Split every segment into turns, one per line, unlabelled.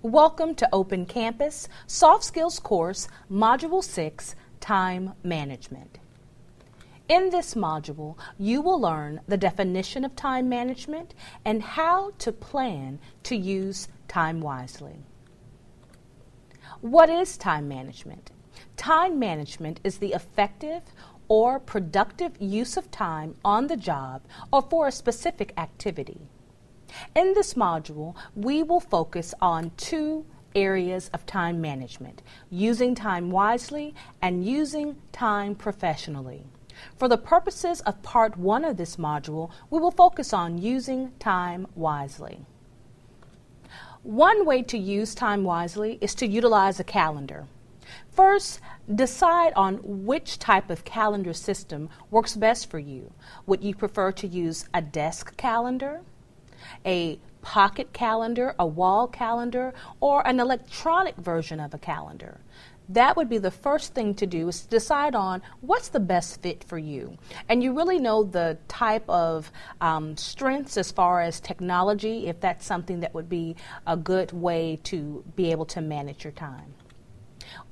Welcome to Open Campus Soft Skills Course, Module 6, Time Management. In this module, you will learn the definition of time management and how to plan to use time wisely. What is time management? Time management is the effective or productive use of time on the job or for a specific activity. In this module, we will focus on two areas of time management: using time wisely and using time professionally. For the purposes of part 1 of this module, we will focus on using time wisely. One way to use time wisely is to utilize a calendar. First, decide on which type of calendar system works best for you. Would you prefer to use a desk calendar, a pocket calendar, a wall calendar, or an electronic version of a calendar? That would be the first thing to do, is to decide on what's the best fit for you. And you really know the type of strengths as far as technology, if that's something that would be a good way to be able to manage your time.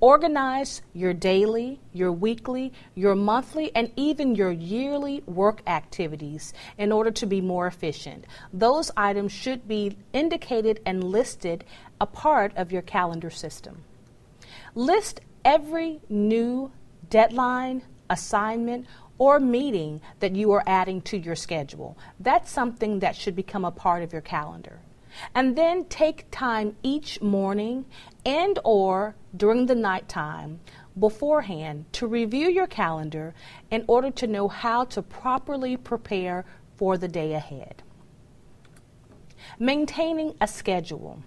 Organize your daily, your weekly, your monthly, and even your yearly work activities in order to be more efficient. Those items should be indicated and listed a part of your calendar system. List every new deadline, assignment, or meeting that you are adding to your schedule. That's something that should become a part of your calendar. And then take time each morning and or during the nighttime beforehand to review your calendar in order to know how to properly prepare for the day ahead. Maintaining a schedule.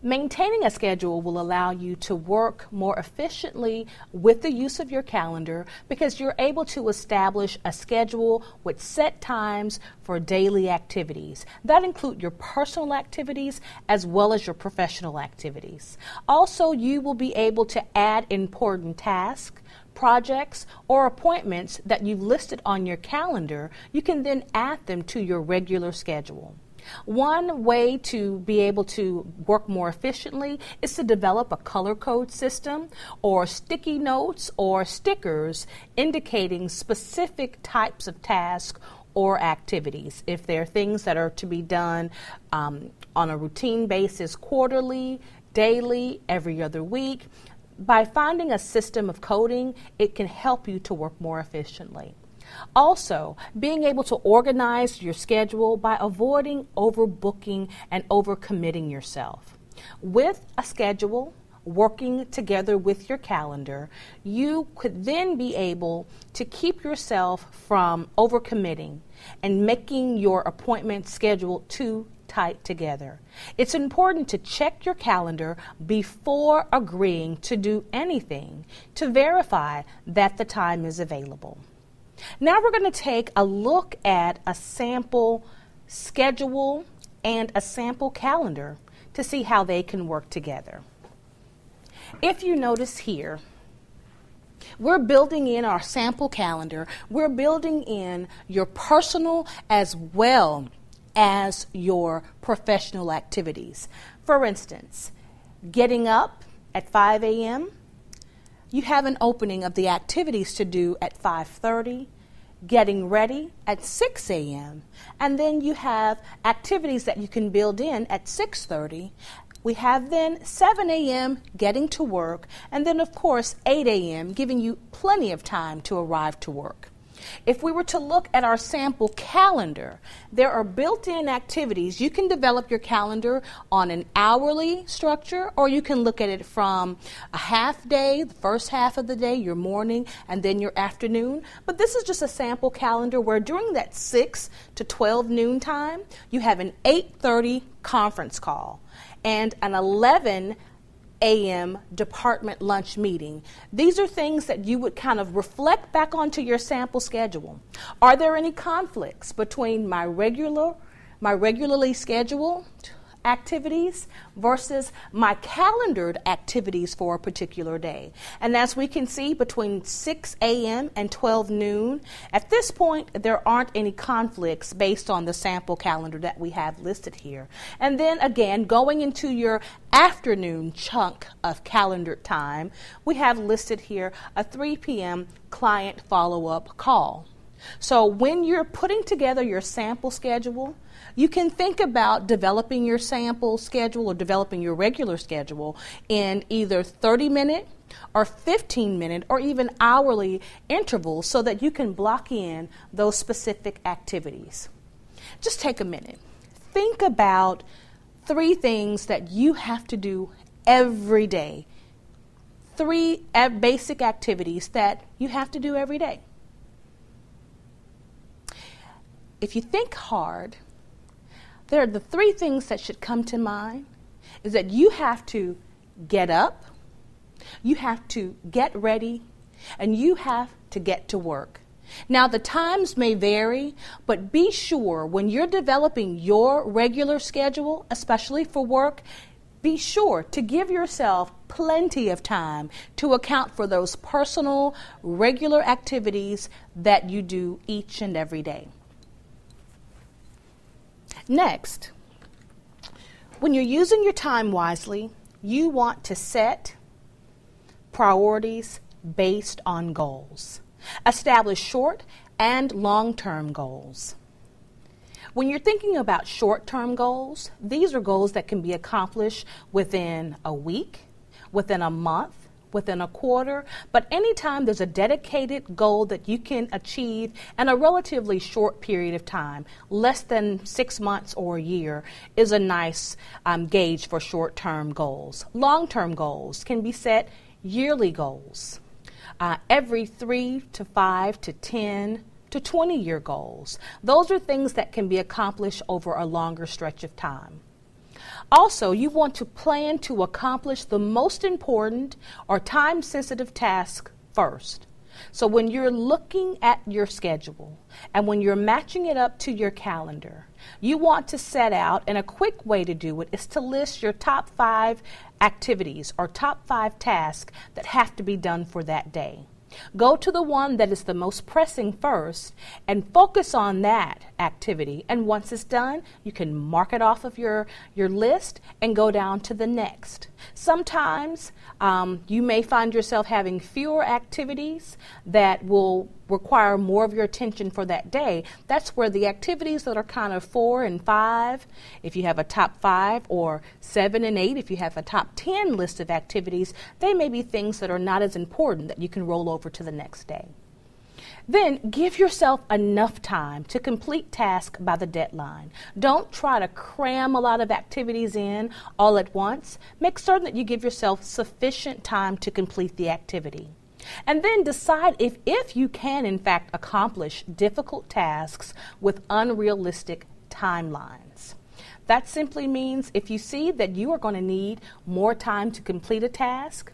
Maintaining a schedule will allow you to work more efficiently with the use of your calendar because you're able to establish a schedule with set times for daily activities. That include your personal activities as well as your professional activities. Also, you will be able to add important tasks, projects, or appointments that you've listed on your calendar. You can then add them to your regular schedule. One way to be able to work more efficiently is to develop a color code system or sticky notes or stickers indicating specific types of tasks or activities. If there are things that are to be done on a routine basis, quarterly, daily, every other week, by finding a system of coding, it can help you to work more efficiently. Also, being able to organize your schedule by avoiding overbooking and overcommitting yourself. With a schedule, working together with your calendar, you could then be able to keep yourself from overcommitting and making your appointment schedule too tight together. It's important to check your calendar before agreeing to do anything to verify that the time is available. Now we're going to take a look at a sample schedule and a sample calendar to see how they can work together. If you notice here, we're building in our sample calendar. We're building in your personal as well as your professional activities. For instance, getting up at 5 a.m., you have an opening of the activities to do at 5:30, getting ready at 6 a.m., and then you have activities that you can build in at 6:30. We have then 7 a.m. getting to work, and then of course 8 a.m. giving you plenty of time to arrive to work. If we were to look at our sample calendar, there are built-in activities. You can develop your calendar on an hourly structure, or you can look at it from a half day, the first half of the day, your morning, and then your afternoon. But this is just a sample calendar where during that 6 to 12 noon time, you have an 8:30 conference call and an 11 a.m. department lunch meeting. These are things that you would kind of reflect back onto your sample schedule. Are there any conflicts between my regularly scheduled activities versus my calendared activities for a particular day. And as we can see, between 6 a.m. and 12 noon, at this point, there aren't any conflicts based on the sample calendar that we have listed here. And then again, going into your afternoon chunk of calendar time, we have listed here a 3 p.m. client follow-up call. So when you're putting together your sample schedule, you can think about developing your sample schedule or developing your regular schedule in either 30-minute or 15-minute or even hourly intervals so that you can block in those specific activities. Just take a minute. Think about 3 things that you have to do every day. 3 basic activities that you have to do every day. If you think hard, there are the 3 things that should come to mind is that you have to get up, you have to get ready, and you have to get to work. Now, the times may vary, but be sure when you're developing your regular schedule, especially for work, be sure to give yourself plenty of time to account for those personal, regular activities that you do each and every day. Next, when you're using your time wisely, you want to set priorities based on goals. Establish short and long-term goals. When you're thinking about short-term goals, these are goals that can be accomplished within a week, within a month, within a quarter, but anytime there's a dedicated goal that you can achieve in a relatively short period of time, less than 6 months or a year, is a nice gauge for short-term goals. Long-term goals can be set yearly goals, every 3 to 5 to 10 to 20-year goals. Those are things that can be accomplished over a longer stretch of time. Also, you want to plan to accomplish the most important or time-sensitive task first. So when you're looking at your schedule and when you're matching it up to your calendar, you want to set out, and a quick way to do it is to list your top 5 activities or top 5 tasks that have to be done for that day. Go to the one that is the most pressing first and focus on that activity. And once it's done, you can mark it off of your list and go down to the next. Sometimes you may find yourself having fewer activities that will require more of your attention for that day. That's where the activities that are kind of 4 and 5, if you have a top 5, or 7 and 8, if you have a top 10 list of activities, they may be things that are not as important that you can roll over to the next day. Then give yourself enough time to complete tasks by the deadline. Don't try to cram a lot of activities in all at once. Make certain that you give yourself sufficient time to complete the activity. And then decide if you can, in fact, accomplish difficult tasks with unrealistic timelines. That simply means if you see that you are going to need more time to complete a task,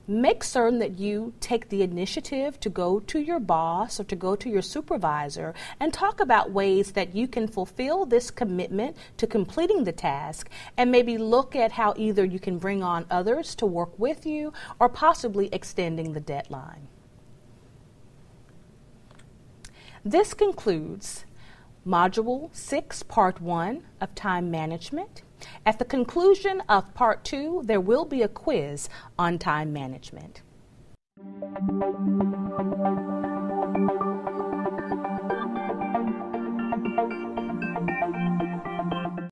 make certain that you take the initiative to go to your boss or to go to your supervisor and talk about ways that you can fulfill this commitment to completing the task, and maybe look at how either you can bring on others to work with you or possibly extending the deadline. This concludes Module 6, Part 1 of Time Management. At the conclusion of Part 2, there will be a quiz on time management.